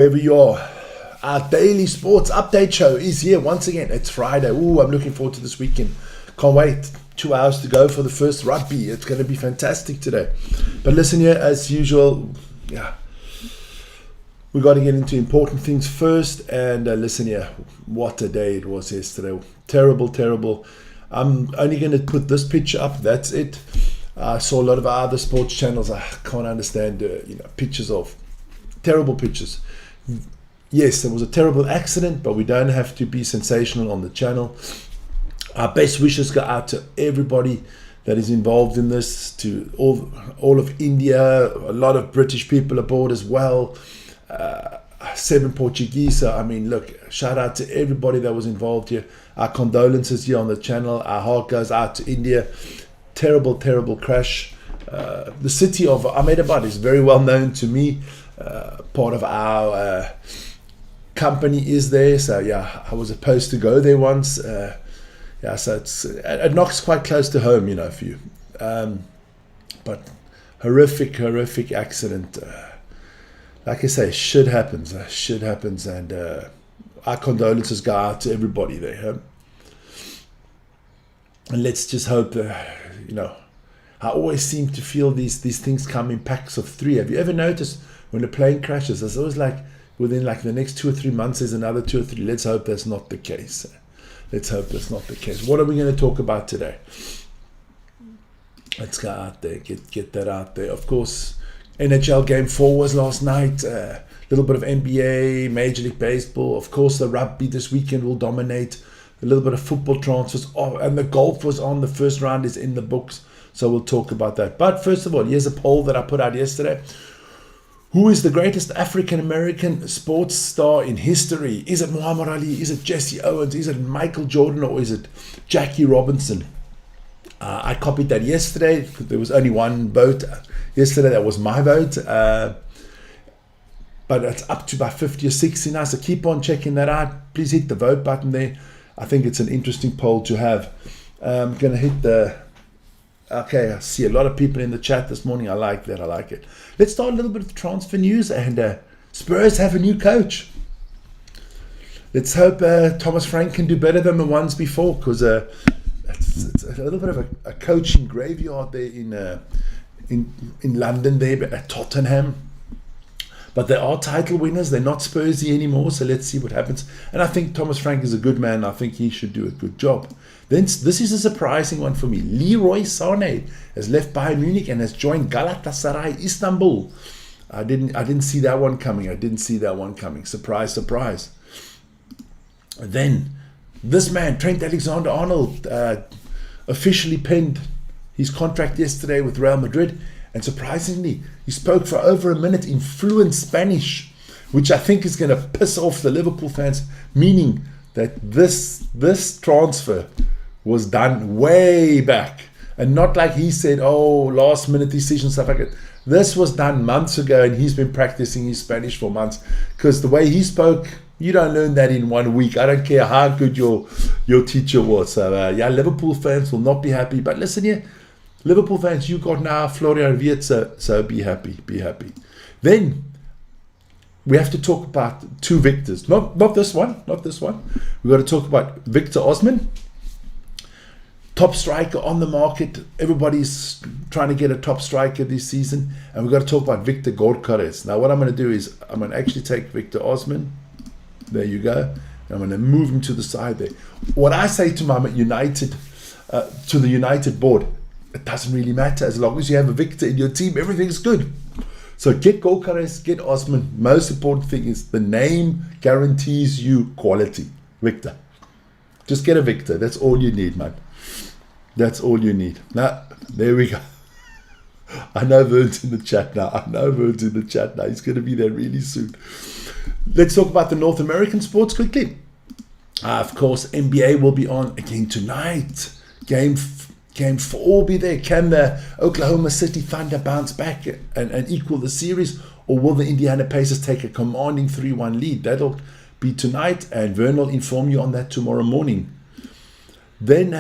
Wherever you are, our daily sports update show is here once again. It's Friday. Ooh, I'm looking forward to this weekend. Can't wait. 2 hours to go for the first rugby. It's going to be fantastic today. But listen here, as usual, we got to get into important things first. And listen here, what a day it was yesterday. Terrible, terrible. I'm only going to put this picture up. That's it. I saw a lot of our other sports channels. I can't understand, pictures of terrible pictures. Yes, there was a terrible accident, but we don't have to be sensational on the channel. Our best wishes go out to everybody that is involved in this, to all of India, a lot of British people aboard as well, 7 Portuguese. So, I mean, look, shout out to everybody that was involved here. Our condolences here on the channel. Our heart goes out to India. Terrible, terrible crash. The city of Ahmedabad is very well known to me. Part of our company is there, so yeah, I was supposed to go there once. So it knocks quite close to home, for you. But horrific accident. Like I say, shit happens, and our condolences go out to everybody there. And let's just hope, I always seem to feel these things come in packs of 3. Have you ever noticed when a plane crashes, it's always like within the next 2 or 3 months there's another 2 or 3. Let's hope that's not the case. What are we going to talk about today? Let's go out there, get that out there. Of course, NHL Game 4 was last night. A little bit of NBA, Major League Baseball. Of course, the rugby this weekend will dominate. A little bit of football transfers. Oh, and the golf was on. The first round is in the books. So we'll talk about that. But first of all, here's a poll that I put out yesterday. Who is the greatest African-American sports star in history? Is it Muhammad Ali? Is it Jesse Owens? Is it Michael Jordan? Or is it Jackie Robinson? I copied that yesterday. There was only one vote yesterday. That was my vote. But it's up to about 50 or 60 now. So keep on checking that out. Please hit the vote button there. I think it's an interesting poll to have. I'm going to hit the... Okay, I see a lot of people in the chat this morning. I like that. I like it. Let's start a little bit of transfer news. And Spurs have a new coach. Let's hope Thomas Frank can do better than the ones before, because it's a little bit of a coaching graveyard there in London there at Tottenham. But they are title winners. They're not Spursy anymore. So let's see what happens. And I think Thomas Frank is a good man. I think he should do a good job. Then this is a surprising one for me. Leroy Sané has left Bayern Munich and has joined Galatasaray Istanbul. I didn't see that one coming. Surprise. Then this man, Trent Alexander-Arnold, officially penned his contract yesterday with Real Madrid. And surprisingly, he spoke for over a minute in fluent Spanish, which I think is going to piss off the Liverpool fans, meaning that this transfer was done way back. And not like he said, last minute decision, stuff like that. This was done months ago, and he's been practicing his Spanish for months. Because the way he spoke, you don't learn that in 1 week. I don't care how good your teacher was. So, Liverpool fans will not be happy. But listen here, Liverpool fans, you got now Florian Wirtz, so be happy. Then we have to talk about 2 Victors. Not this one. We've got to talk about Victor Osman, top striker on the market. Everybody's trying to get a top striker this season. And we've got to talk about Victor Gyökeres. Now what I'm going to do is I'm going to actually take Victor Osman. There you go. I'm going to move him to the side there. What I say to my United, to the United board, it doesn't really matter. As long as you have a Victor in your team, everything's good. So get Gyökeres, get Osman. Most important thing is the name guarantees you quality. Victor. Just get a Victor. That's all you need, man. That's all you need. Now, there we go. I know Vern's in the chat now. He's going to be there really soon. Let's talk about the North American sports quickly. Of course, NBA will be on again tonight. Game 4 will be there. Can the Oklahoma City Thunder bounce back and equal the series? Or will the Indiana Pacers take a commanding 3-1 lead? That'll be tonight, and Vern will inform you on that tomorrow morning. Then,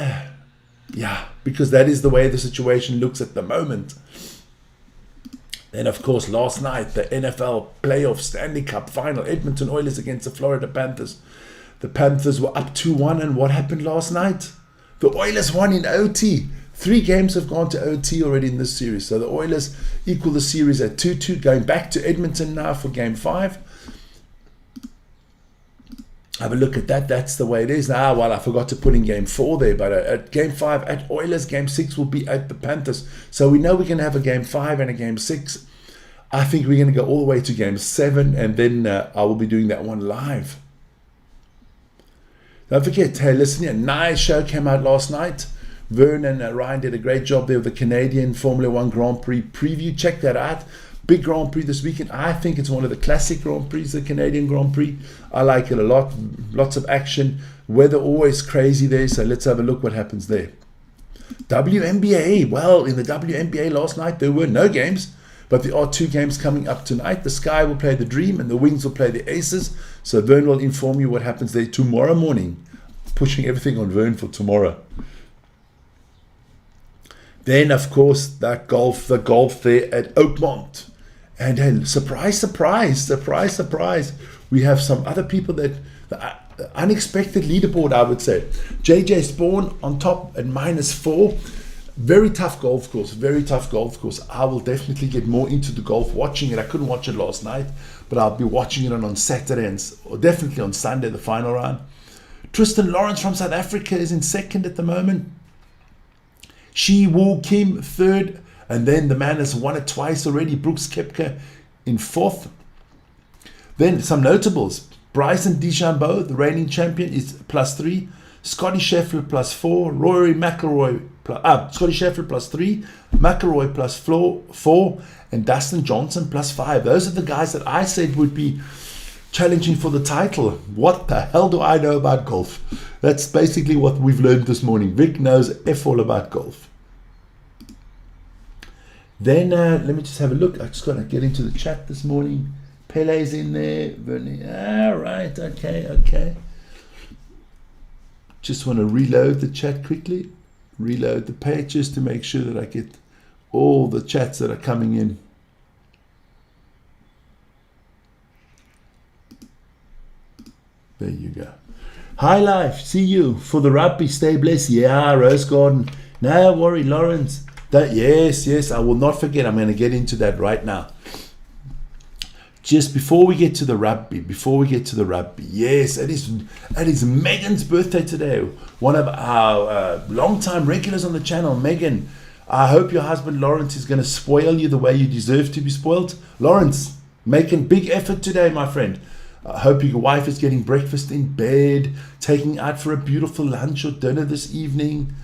because that is the way the situation looks at the moment. Then, of course, last night, the NFL Playoff Stanley Cup final, Edmonton Oilers against the Florida Panthers. The Panthers were up 2-1, and what happened last night? The Oilers won in OT. 3 games have gone to OT already in this series. So the Oilers equal the series at 2-2, going back to Edmonton now for Game 5. Have a look at that. That's the way it is. Well, I forgot to put in Game 4 there, but at Game 5 at Oilers, Game 6 will be at the Panthers. So we know we're going to have a Game 5 and a Game 6. I think we're going to go all the way to Game 7, and then I will be doing that one live. Don't forget, hey, listen here, nice show came out last night. Vern and Ryan did a great job there with the Canadian Formula 1 Grand Prix preview. Check that out. Big Grand Prix this weekend. I think it's one of the classic Grand Prix, the Canadian Grand Prix. I like it a lot. Lots of action. Weather always crazy there, so let's have a look what happens there. WNBA. Well, in the WNBA last night, there were no games, but there are 2 games coming up tonight. The Sky will play the Dream, and the Wings will play the Aces. So Vern will inform you what happens there tomorrow morning. Pushing everything on Vern for tomorrow. Then, of course, the golf there at Oakmont. And then, surprise, we have some other people that, the unexpected leaderboard, I would say. JJ Spawn on top at -4. Very tough golf course. I will definitely get more into the golf, watching it. I couldn't watch it last night, but I'll be watching it on Saturday or definitely on Sunday, the final round. Tristan Lawrence from South Africa is in 2nd at the moment. Shi Woo Kim 3rd. And then the man has won it twice already. Brooks Koepka in 4th. Then some notables. Bryson DeChambeau, the reigning champion, is +3. Scotty Scheffler +4. Rory McIlroy, Scotty Scheffler +3. McIlroy +4. And Dustin Johnson +5. Those are the guys that I said would be challenging for the title. What the hell do I know about golf? That's basically what we've learned this morning. Vic knows F all about golf. Then let me just have a look. I just got to get into the chat this morning. Pele's in there. Right. Okay. Just want to reload the chat quickly. Reload the pages to make sure that I get all the chats that are coming in. There you go. Hi, Life. See you for the rugby. Stay blessed. Yeah, Rose Garden. No worry, Lawrence. Yes, I will not forget. I'm going to get into that right now. Just before we get to the rugby, yes, it is Megan's birthday today. One of our long-time regulars on the channel, Megan. I hope your husband Lawrence is going to spoil you the way you deserve to be spoiled. Lawrence, making big effort today, my friend. I hope your wife is getting breakfast in bed, taking out for a beautiful lunch or dinner this evening.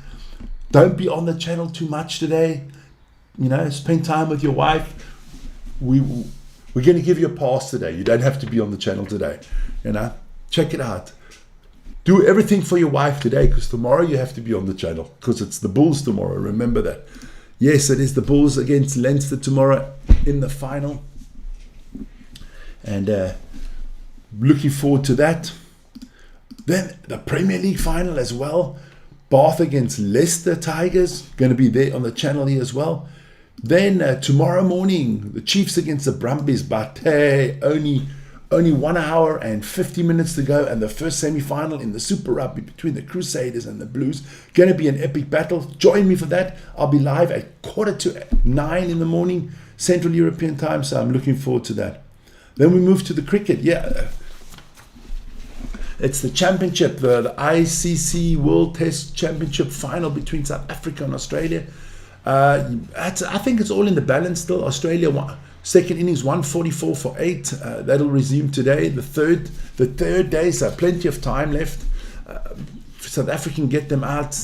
Don't be on the channel too much today. Spend time with your wife. We're going to give you a pass today. You don't have to be on the channel today. Check it out. Do everything for your wife today, because tomorrow you have to be on the channel, because it's the Bulls tomorrow. Remember that. Yes, it is the Bulls against Leinster tomorrow in the final. And looking forward to that. Then the Premier League final as well. Bath against Leicester Tigers, going to be there on the channel here as well. Then tomorrow morning, the Chiefs against the Brumbies, but hey, only 1 hour and 50 minutes to go, and the first semi-final in the Super Rugby between the Crusaders and the Blues. Going to be an epic battle. Join me for that. I'll be live at 8:45 in the morning, Central European time, so I'm looking forward to that. Then we move to the cricket. Yeah. It's the championship, the ICC World Test Championship final between South Africa and Australia. I think it's all in the balance still. Australia won, second innings 144 for 8. That'll resume today, the third day, so plenty of time left. South Africa can get them out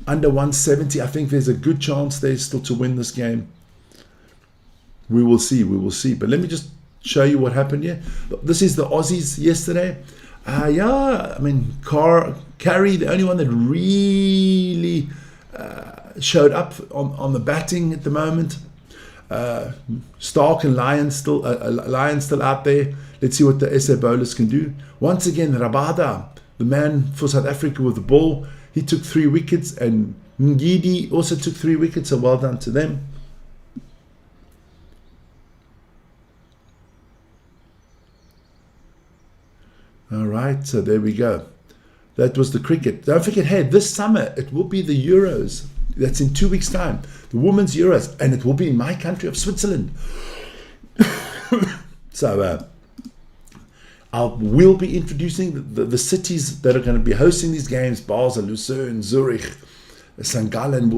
under 170. I think there's a good chance they still to win this game. We will see. But let me just show you what happened here. This is the Aussies yesterday. Carey, the only one that really showed up on the batting at the moment. Stark and Lions still out there. Let's see what the SA bowlers can do. Once again, Rabada, the man for South Africa with the ball, he took 3 wickets, and Ngidi also took 3 wickets, so well done to them. All right, so there we go. That was the cricket. Don't forget, hey, this summer it will be the Euros. That's in 2 weeks' time. The Women's Euros, and it will be in my country of Switzerland. So we'll be introducing the cities that are going to be hosting these games: Basel, Lucerne, Zurich, St. Gallen.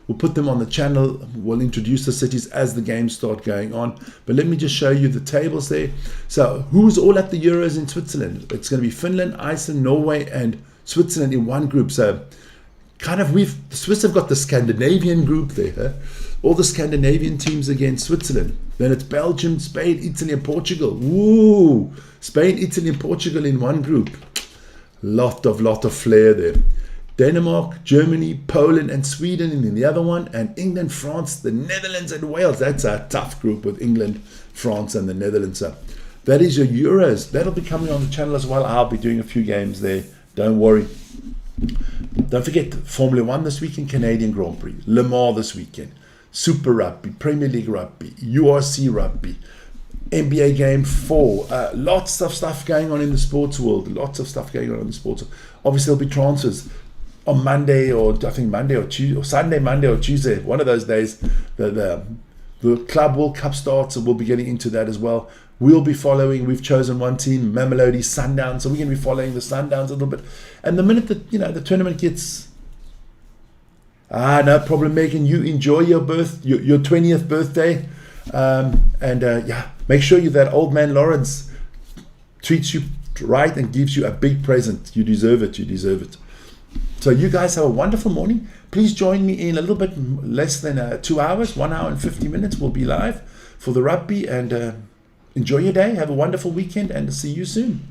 We'll put them on the channel. We'll introduce the cities as the games start going on. But let me just show you the tables there. So who's all at the Euros in Switzerland? It's going to be Finland, Iceland, Norway, and Switzerland in one group. So kind of the Swiss have got the Scandinavian group there. Huh? All the Scandinavian teams against Switzerland. Then it's Belgium, Spain, Italy, and Portugal. Woo! Spain, Italy, and Portugal in one group. Lot of flair there. Denmark, Germany, Poland, and Sweden in the other one, and England, France, the Netherlands, and Wales. That's a tough group with England, France, and the Netherlands. So that is your Euros. That'll be coming on the channel as well. I'll be doing a few games there. Don't worry. Don't forget Formula 1 this weekend, Canadian Grand Prix, Le Mans this weekend, Super Rugby, Premier League Rugby, URC Rugby, NBA Game 4. Lots of stuff going on in the sports world. Lots of stuff going on in the sports world. Obviously, there'll be transfers on Monday, or I think Monday or Tuesday, or Sunday, Monday or Tuesday. One of those days, the Club World Cup starts, and we'll be getting into that as well. We'll be following. We've chosen one team, Mamelodi Sundowns, so we're going to be following the Sundowns a little bit. And the minute that the tournament gets, no problem, Megan. You enjoy your 20th birthday, make sure that old man Lawrence treats you right and gives you a big present. You deserve it. You deserve it. So you guys have a wonderful morning. Please join me in a little bit less than 2 hours, 1 hour and 50 minutes. We'll be live for the rugby, and enjoy your day. Have a wonderful weekend, and see you soon.